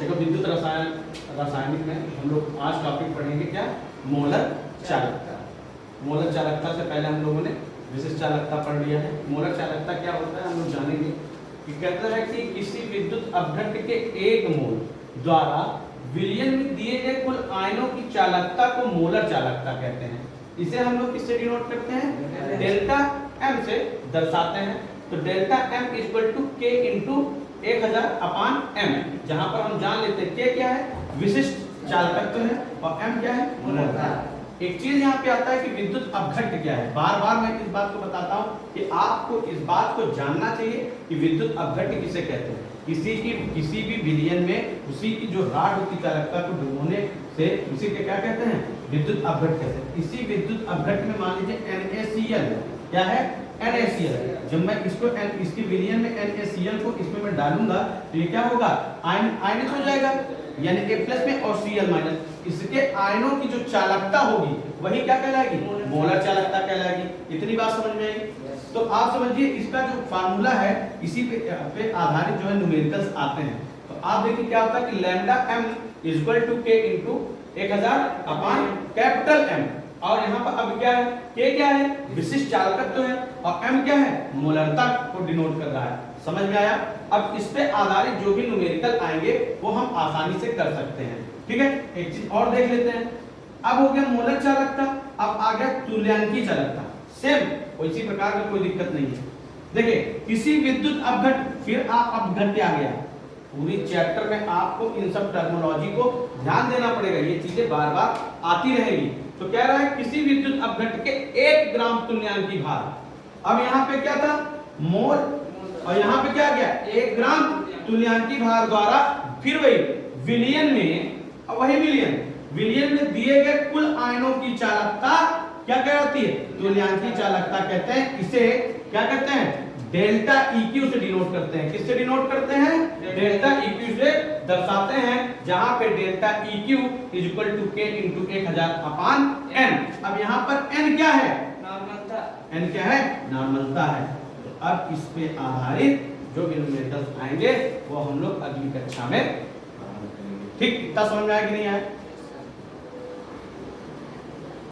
देखो विद्युत रासायनिक में हम लोग आज टॉपिक पढ़ेंगे क्या, मोलर चालकता। मोलर चालकता से पहले हम लोगों ने विशिष्ट चालकता पढ़ लिया है। मोलर चालकता क्या होता है हम लोग जानेंगे कि कहता है कि किसी विद्युत अपघट्य के एक मोल द्वारा विलयन में दिए गए कुल आयनों की चालकता को मोलर चालकता कहते हैं। इसे हम लोग किससे डिनोट करते हैं, डेल्टा एम से दर्शाते हैं। तो डेल्टा एम इक्वल टू के इंटू 1000 अपान एम, जहां पर हम जान लेते हैं के क्या है, विशिष्ट चालकत्व है, और एम क्या है, मोलरता। एक चीज यहाँ पे आता है कि विद्युत अपघट्य क्या है। बार बार मैं इस बात को बताता हूँ कि आपको इस बात को जानना चाहिए कि विद्युत अपघट्य किसे कहते हैं। किसी भी विलयन में उसी की जो राड होती चालकता को डूबने से उसी के क्या कहते हैं, विद्युत अपघट्य कहते हैं। इसी विद्युत अपघट्य में मान लीजिए NaCl क्या है, NaCl। जब मैं इसकी विलयन में NaCl को इसमें मैं डालूंगा तो ये क्या होगा, आयनित हो जाएगा, यानी A+ में और Cl-। इसके आयनों की जो चालकता होगी वही क्या कहलाएगी, मोलर चालकता कहलाएगी। इतनी बात समझ में आएगी। तो आप समझिए इसका जो फार्मूला है इसी पे आधारित जो है न्यूमेरिकल्स आते हैं। तो आप देखिए क्या होता है कि लैम्डा m इक्वल टू के इंटू 1000 अपान कैपिटल M, और यहाँ पर अब क्या है, के क्या है, विशिष्ट चालकत्व है, और m क्या है, मोलरता को डिनोट कर रहा है। समझ में आया। अब इस पे आधारित जो भी न्यूमेरिकल आएंगे वो हम आसानी से कर सकते हैं। ठीक है, एक चीज और देख लेते हैं। अब हो गया मोलर चालकता, अब आ गया तुल्यांकीय चालकता। सेम इसी प्रकार का कोई दिक्कत नहीं है। देखिए किसी विद्युत अपघट्य, फिर अपघट्य आ गया। पूरी चैप्टर में आपको इन सब टर्मिनोलॉजी को ध्यान देना पड़ेगा, ये चीजें बार बार आती रहेगी। तो कह रहा है किसी विद्युत अपघट्य के 1 ग्राम तुल्यांकीय भार। अब यहाँ पे क्या था, मोल, और यहाँ पे क्या गया, 1 ग्राम तुल्यांकीय भार द्वारा फिर वही विलयन में, वही विलयन में दिए गए कुल आयनों की चालकता क्या कहलाती है, तुल्यांकीय चालकता कहते हैं। इसे क्या कहते हैं, डेल्टा EQ से डिनोट करते हैं। किससे डिनोट करते हैं, डेल्टा EQ से दर्शाते हैं, जहां पे डेल्टा EQ इक्वल टू के इंटू 1000 अपान n। अब यहाँ पर n क्या है, नॉर्मलता। n क्या है, नॉर्मलता है। तो अब इस पे आधारित जो भी न्यूमेरिकल्स आएंगे वो हम लोग अगली कक्षा में, ठीक, इतना समझ में आया कि नहीं आया।